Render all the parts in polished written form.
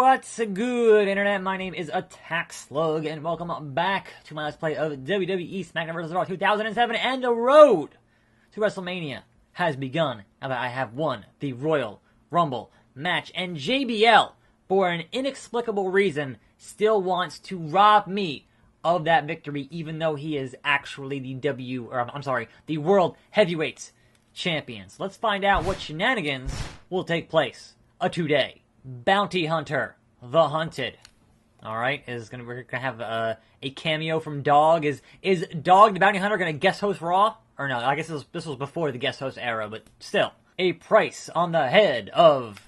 What's good, Internet? My name is Attack Slug, and welcome back to my Let's Play of WWE SmackDown vs. Raw 2007, and the road to WrestleMania has begun. Now that I have won the Royal Rumble match, and JBL, for an inexplicable reason, still wants to rob me of that victory, even though he is actually the World Heavyweight Champion. So let's find out what shenanigans will take place today. Bounty Hunter, the Hunted. All right, we're gonna have a cameo from Dog. Is Dog the Bounty Hunter gonna guest host Raw? Or no? I guess this was before the guest host era, but still. A price on the head of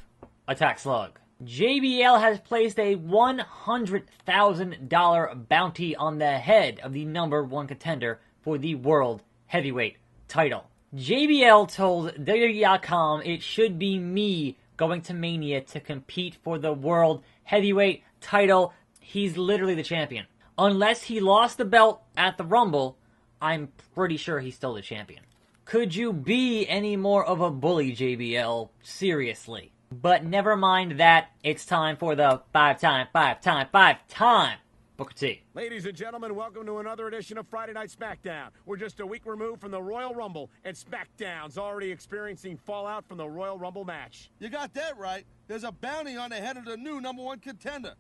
Attack Slug. JBL has placed a $100,000 bounty on the head of the #1 contender for the World Heavyweight title. JBL told WWE.com it should be me going to Mania to compete for the World Heavyweight title. He's literally the champion. Unless he lost the belt at the Rumble, I'm pretty sure he's still the champion. Could you be any more of a bully, JBL? Seriously. But never mind that. It's time for the five-time Booker T. Ladies and gentlemen, welcome to another edition of Friday Night SmackDown. We're just a week removed from the Royal Rumble, and SmackDown's already experiencing fallout from the Royal Rumble match. You got that right. There's a bounty on the head of the new #1 contender.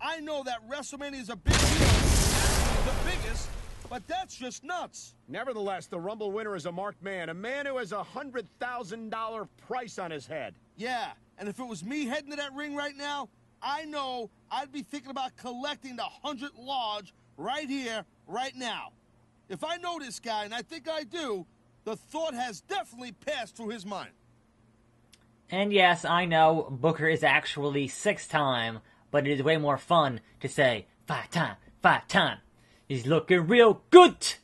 I know that WrestleMania is a big deal, the biggest, but that's just nuts. Nevertheless, the Rumble winner is a marked man, a man who has a $100,000 price on his head. Yeah, and if it was me heading to that ring right now, I know I'd be thinking about collecting the 100 Lodge right here, right now. If I know this guy, and I think I do, the thought has definitely passed through his mind. And yes, I know Booker is actually 6-time, but it is way more fun to say 5-time. He's looking real good.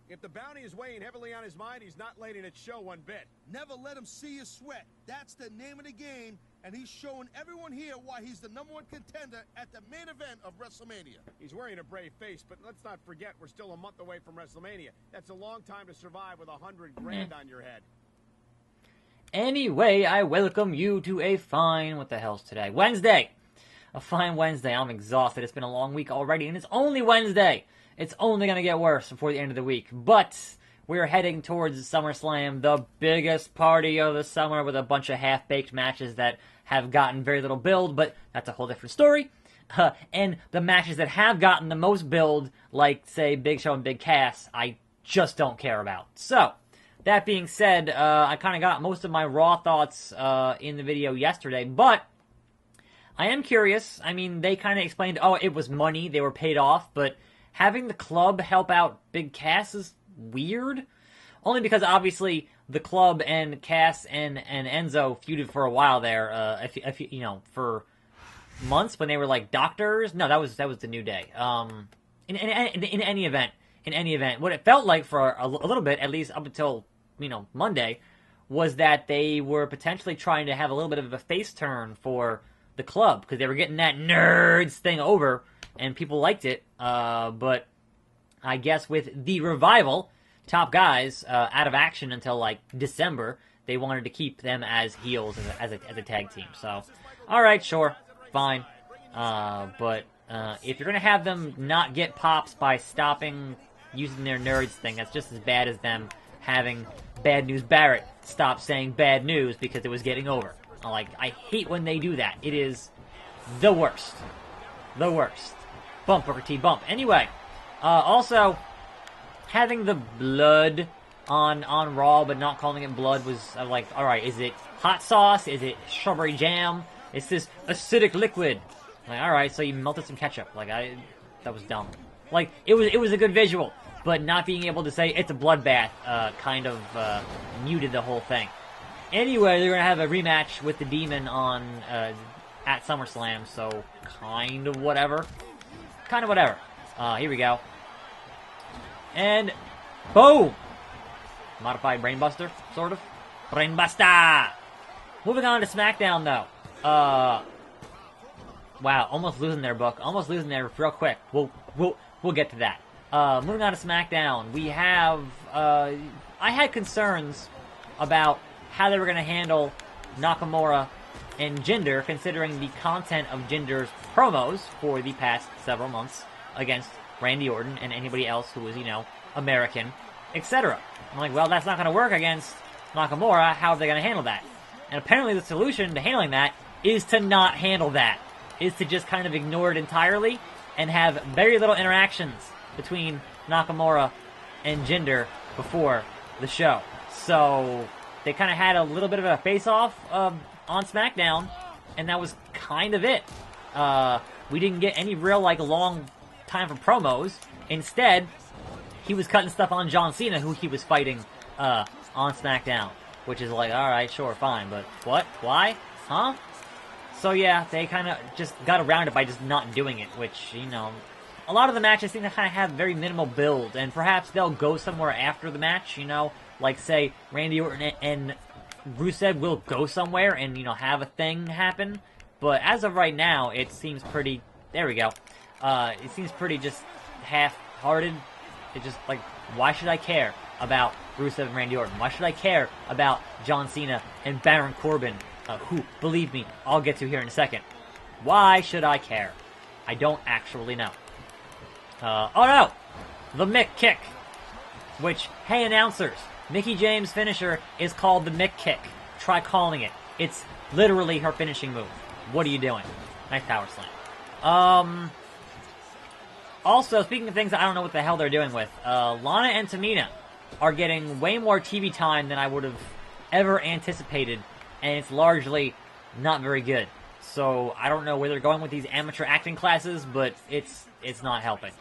If the bounty is weighing heavily on his mind, he's not letting it show one bit. Never let him see you sweat. That's the name of the game, and he's showing everyone here why he's the #1 contender at the main event of WrestleMania. He's wearing a brave face, but let's not forget we're still a month away from WrestleMania. That's a long time to survive with $100 grand on your head. Anyway, I welcome you to a fine, what the hell's today? Wednesday! A fine Wednesday. I'm exhausted. It's been a long week already, and it's only Wednesday. It's only going to get worse before the end of the week. But we're heading towards SummerSlam, the biggest party of the summer, with a bunch of half-baked matches that have gotten very little build, but that's a whole different story. And the matches that have gotten the most build, like, say, Big Show and Big Cass, I just don't care about. So, that being said, I kind of got most of my Raw thoughts in the video yesterday, but I am curious. I mean, they kind of explained, oh, it was money, they were paid off, but having the club help out Big Cass is weird. Only because, obviously, the club and Cass and Enzo feuded for a while there, for months when they were, like, doctors. No, that was the New Day. In any event, what it felt like for a little bit, at least up until, Monday, was that they were potentially trying to have a little bit of a face turn for the club, because they were getting that nerds thing over, and people liked it, but I guess with the revival, top guys out of action until, like, December, they wanted to keep them as heels as a tag team. So, alright, sure, fine. But if you're going to have them not get pops by stopping using their nerds thing, that's just as bad as them having Bad News Barrett stop saying bad news because it was getting over. I hate when they do that. It is the worst. The worst. Bump, Booker T, bump. Anyway, also, having the blood on Raw, but not calling it blood was, like, alright, is it hot sauce? Is it strawberry jam? It's this acidic liquid. Like, alright, so you melted some ketchup. That was dumb. Like, it was a good visual, but not being able to say it's a bloodbath, kind of, muted the whole thing. Anyway, they're gonna have a rematch with the Demon on, at SummerSlam, so kind of whatever. Here we go. And boom! Modified Brainbuster, sort of. Brainbuster! Moving on to SmackDown, though. Wow, almost losing their book. Almost losing there real quick. We'll get to that. Moving on to SmackDown, we have, I had concerns about how they were going to handle Nakamura and Jinder, considering the content of Jinder's promos for the past several months against Randy Orton and anybody else who was, American, etc. I'm like, well, that's not going to work against Nakamura. How are they going to handle that? And apparently the solution to handling that is to not handle that. Is to just kind of ignore it entirely and have very little interactions between Nakamura and Jinder before the show. So they kind of had a little bit of a face-off on SmackDown, and that was kind of it. We didn't get any real long time for promos. Instead, he was cutting stuff on John Cena, who he was fighting on SmackDown, which is like, all right, sure, fine, but what? Why? Huh? So yeah, they kind of just got around it by just not doing it, which, a lot of the matches seem to kind of have very minimal build, and perhaps they'll go somewhere after the match, like, say, Randy Orton and Rusev will go somewhere and, have a thing happen, but as of right now, it seems pretty, there we go, it seems pretty just half-hearted. It's just, why should I care about Rusev and Randy Orton? Why should I care about John Cena and Baron Corbin, who, believe me, I'll get to here in a second. Why should I care? I don't actually know. Oh no! The Mick Kick. Which, hey announcers, Mickie James' finisher is called the Mick Kick. Try calling it. It's literally her finishing move. What are you doing? Nice power slam. Also, speaking of things that I don't know what the hell they're doing with, Lana and Tamina are getting way more TV time than I would have ever anticipated, and it's largely not very good. So I don't know where they're going with these amateur acting classes, but it's not helping.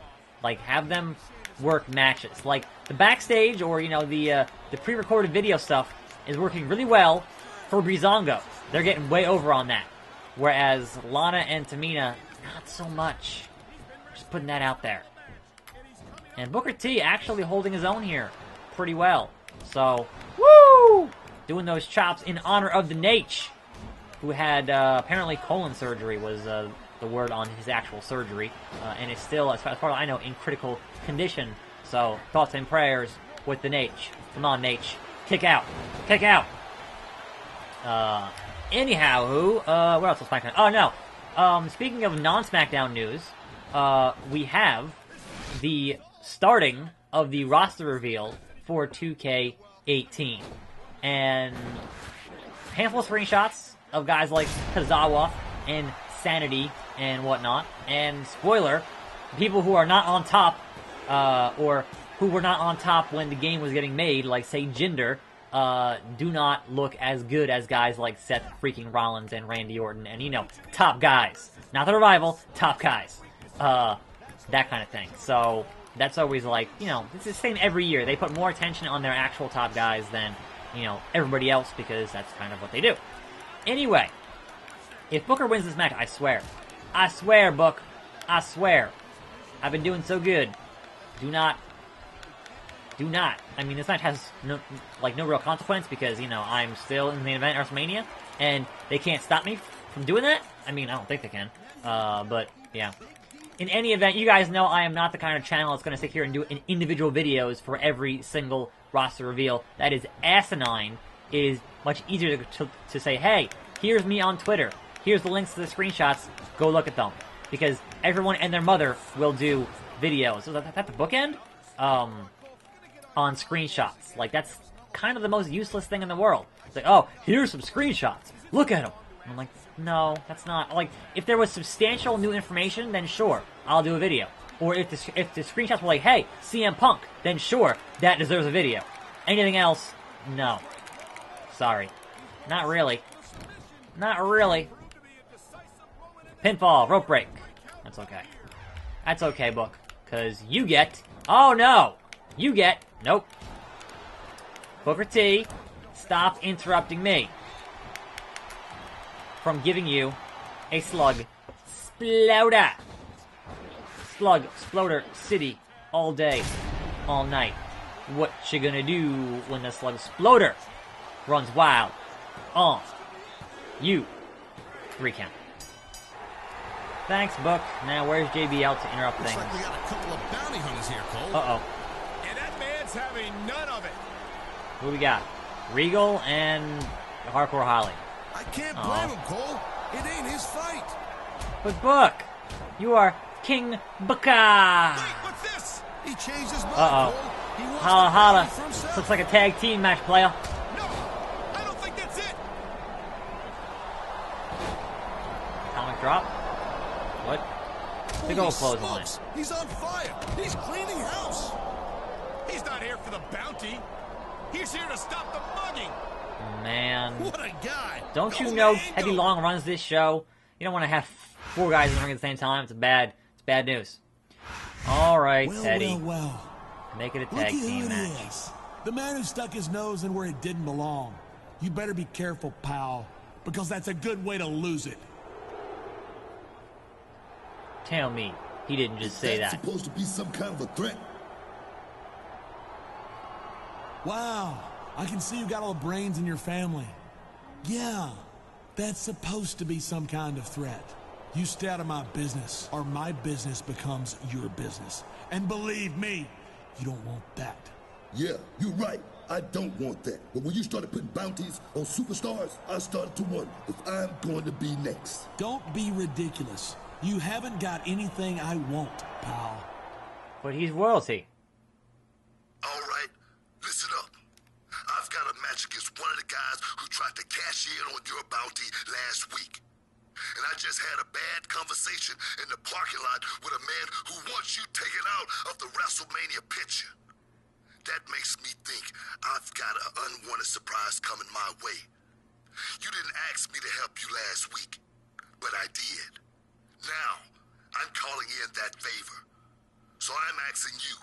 Have them work matches. The backstage or the pre-recorded video stuff is working really well for Breezango. They're getting way over on that, whereas Lana and Tamina not so much. Just putting that out there. And Booker T actually holding his own here pretty well. So, woo! Doing those chops in honor of the Nate, who had apparently colon surgery was the word on his actual surgery, and is still, as far as I know, in critical condition. So, thoughts and prayers with the Nate. Come on, Nate. Kick out. Kick out. Anyhow, where else was SmackDown? Oh, no. Speaking of non-SmackDown news, we have the starting of the roster reveal for 2K18. And a handful of screenshots of guys like Kazawa and Sanity and whatnot. And spoiler, people who are not on top, or who were not on top when the game was getting made, like, say, Jinder, do not look as good as guys like Seth freaking Rollins and Randy Orton and, top guys. Not the Revival, top guys. That kind of thing. So, that's always it's the same every year. They put more attention on their actual top guys than, everybody else, because that's kind of what they do. Anyway, if Booker wins this match, I swear, Book, I swear, I've been doing so good. Do not. I mean, this match has no real consequence because, I'm still in the main event at WrestleMania, and they can't stop me from doing that. I mean, I don't think they can. But, yeah. In any event, you guys know I am not the kind of channel that's going to sit here and do individual videos for every single roster reveal. That is asinine. It is much easier to say, hey, here's me on Twitter. Here's the links to the screenshots. Go look at them. Because everyone and their mother will do videos. So that's the bookend? On screenshots. That's kind of the most useless thing in the world. It's like, oh, here's some screenshots. Look at them. I'm like, no, that's not. If there was substantial new information, then sure, I'll do a video. Or if the screenshots were like, hey, CM Punk, then sure, that deserves a video. Anything else, no. Sorry. Not really. Not really. Pinfall, rope break. That's okay. That's okay, Book. Because you get... Oh, no! You get... Nope. Booker T, stop interrupting me from giving you a slug sploder. Slug Sploder City all day, all night. What you gonna do when the slug Sploder runs wild on you? 3 count. Thanks, Book. Now where's JBL to interrupt things? Looks like we got a couple of bounty hunters here, Cole. Uh-oh. And that man's having none of it. Who we got? Regal and Hardcore Holly. I can't blame him, Cole. It ain't his fight. But Book, you are King Booker. Wait, what's this? He changed his mind, Cole. He wants Holla to holla. fight for himself. Looks like a tag team match, player. No, I don't think that's it. Atomic drop. What? Big Holy old clothesline. smokes, he's on fire. He's cleaning house. He's not here for the bounty. He's here to stop the mugging. Man. What a guy. Don't you No know man, Teddy no. Long runs this show? You don't want to have 4 guys in the ring at the same time. It's bad news. All right, Well, Teddy. well. Make it a Look tag who team it match. is. The man who stuck his nose in where it didn't belong. You better be careful, pal, because that's a good way to lose it. Tell me, he didn't just say That's that. supposed to be some kind of a threat. Wow, I can see you got all the brains in your family. Yeah, that's supposed to be some kind of threat. You stay out of my business, or my business becomes your business. And believe me, you don't want that. Yeah, you're right. I don't want that. But when you started putting bounties on superstars, I started to wonder if I'm going to be next. Don't be ridiculous. You haven't got anything I want, pal. But he's royalty. All right, listen up. I've got a match against one of the guys who tried to cash in on your bounty last week. And I just had a bad conversation in the parking lot with a man who wants you taken out of the WrestleMania picture. That makes me think I've got an unwanted surprise coming my way. You didn't ask me to help you last week, but I did. Now, I'm calling in that favor. So I'm asking you,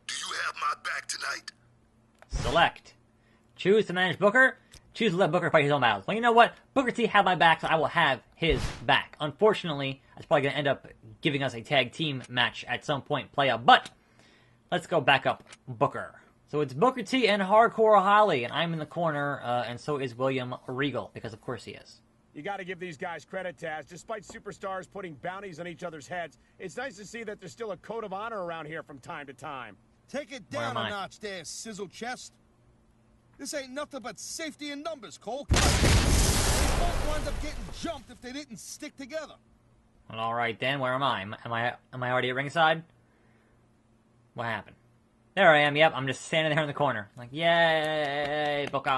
do you have my back tonight? Select. Choose to manage Booker. Choose to let Booker fight his own battles. Well, you know what? Booker T had my back, so I will have his back. Unfortunately, that's probably going to end up giving us a tag team match at some point, playa. But let's go back up Booker. So it's Booker T and Hardcore Holly, and I'm in the corner, and so is William Regal, because of course he is. You got to give these guys credit, Taz. Despite superstars putting bounties on each other's heads, it's nice to see that there's still a code of honor around here from time to time. Take it Where down am a I? notch there, sizzle chest. This ain't nothing but safety in numbers, Cole. They both wind up getting jumped if they didn't stick together. Well, all right then. Where am I? Am I already at ringside? What happened? There I am. Yep, I'm just standing there in the corner, like, yay, Booker.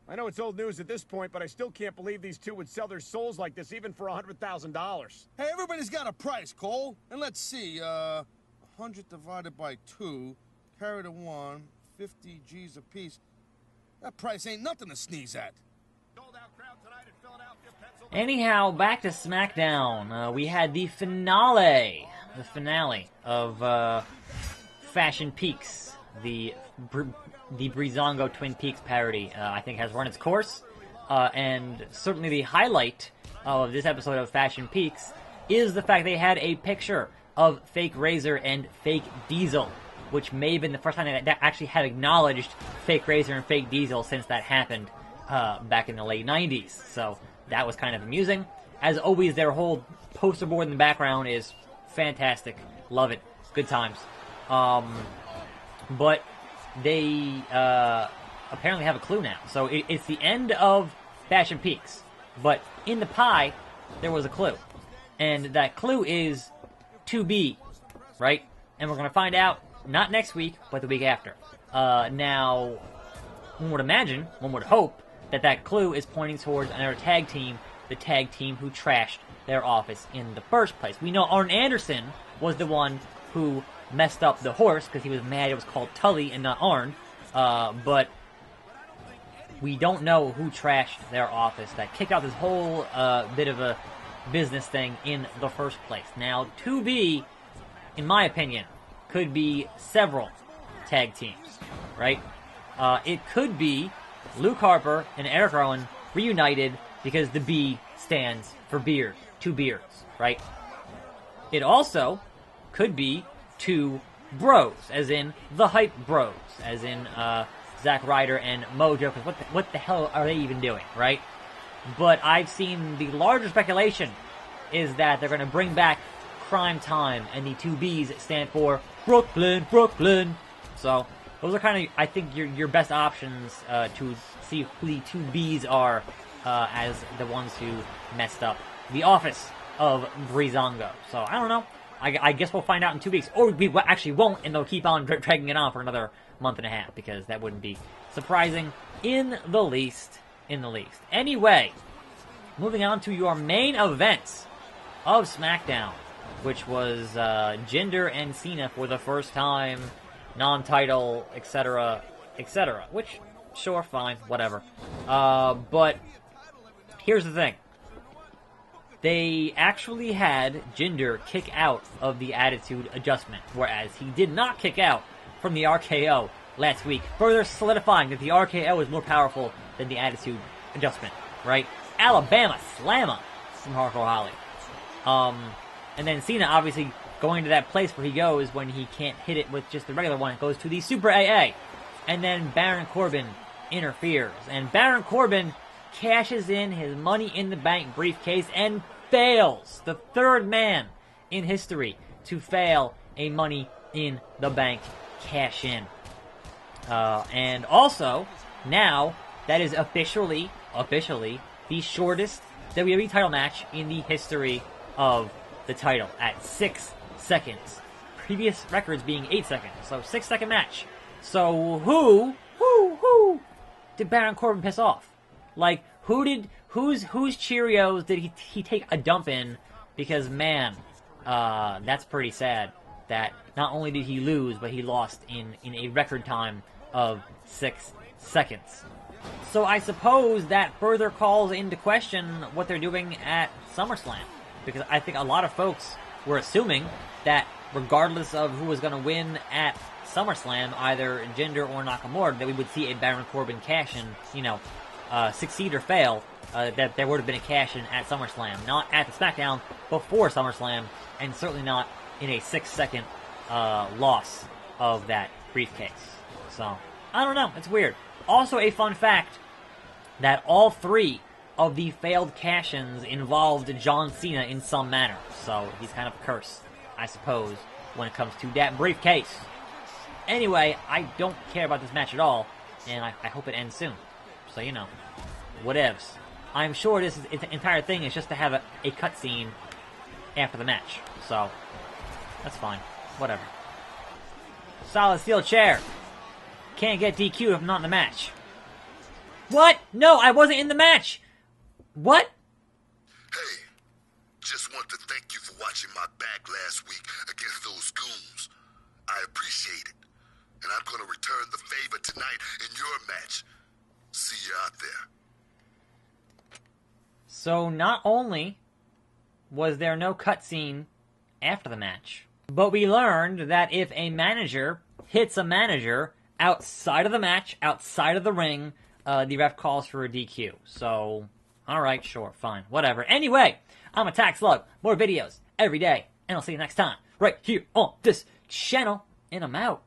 I know it's old news at this point, but I still can't believe these two would sell their souls like this, even for $100,000. Hey, everybody's got a price, Cole. And let's see, 100 divided by 2, carry the 1, 50 G's a piece. That price ain't nothing to sneeze at. Sold-out crowd tonight in Philadelphia, Pennsylvania. Anyhow, back to SmackDown. We had the finale of Fashion Peaks, the Breezango Twin Peaks parody. I think has run its course, and certainly the highlight of this episode of Fashion Peaks is the fact they had a picture of Fake Razor and Fake Diesel, which may have been the first time that actually had acknowledged Fake Razor and Fake Diesel since that happened back in the late 90s. So that was kind of amusing. As always, their whole poster board in the background is fantastic. Love it. Good times. But they apparently have a clue now. So it's the end of Fashion Peaks. But in the pie, there was a clue. And that clue is to be, right? And we're going to find out not next week, but the week after. Now, one would imagine, one would hope, that clue is pointing towards another tag team, the tag team who trashed their office in the first place. We know Arn Anderson was the one who messed up the horse because he was mad it was called Tully and not Arn, but we don't know who trashed their office that kicked out this whole bit of a business thing in the first place. Now, to be, in my opinion, could be several tag teams, right? It could be Luke Harper and Eric Rowan reunited because the B stands for beard, two beards, right? It also could be two bros, as in the Hype Bros, as in Zack Ryder and Mojo, because what the hell are they even doing, right? But I've seen the larger speculation is that they're going to bring back Crime Time, and the two B's stand for Brooklyn, Brooklyn. So those are kind of, I think, your best options to see who the two B's are as the ones who messed up the office of Breezango. So, I don't know. I guess we'll find out in 2 weeks. Or we actually won't, and they'll keep on dragging it on for another month and a half, because that wouldn't be surprising in the least. Anyway, moving on to your main events of SmackDown, which was Jinder and Cena for the first time, non-title, etc., etc. Which, sure, fine, whatever. But here's the thing. They actually had Jinder kick out of the Attitude Adjustment, whereas he did not kick out from the RKO last week, further solidifying that the RKO is more powerful than the Attitude Adjustment, right? Alabama Slammer from Hardcore Holly. And then Cena obviously going to that place where he goes when he can't hit it with just the regular one. It goes to the Super AA. And then Baron Corbin interferes. And Baron Corbin cashes in his Money in the Bank briefcase and fails. The third man in history to fail a Money in the Bank cash in. And also, now, that is officially the shortest WWE title match in the history of the title at 6 seconds. Previous records being 8 seconds. So 6-second match. So who did Baron Corbin piss off? Like, whose Cheerios did he take a dump in? Because man, that's pretty sad that not only did he lose, but he lost in a record time of 6 seconds. So I suppose that further calls into question what they're doing at SummerSlam. Because I think a lot of folks were assuming that regardless of who was going to win at SummerSlam, either Jinder or Nakamura, that we would see a Baron Corbin cash-in, succeed or fail, that there would have been a cash-in at SummerSlam. Not at the SmackDown before SummerSlam, and certainly not in a 6-second loss of that briefcase. So, I don't know. It's weird. Also, a fun fact that all 3 of the failed cash-ins involved John Cena in some manner. So, he's kind of cursed, I suppose, when it comes to that briefcase. Anyway, I don't care about this match at all, and I hope it ends soon. So, whatevs. I'm sure this entire thing is just to have a cutscene after the match. So, that's fine. Whatever. Solid steel chair. Can't get DQ'd if I'm not in the match. What? No, I wasn't in the match! What? Hey, just want to thank you for watching my back last week against those goons. I appreciate it. And I'm going to return the favor tonight in your match. See you out there. So not only was there no cutscene after the match, but we learned that if a manager hits a manager outside of the match, outside of the ring, the ref calls for a DQ. So, alright, sure, fine, whatever. Anyway, I'm Attack Slug. More videos every day, and I'll see you next time, right here on this channel, and I'm out.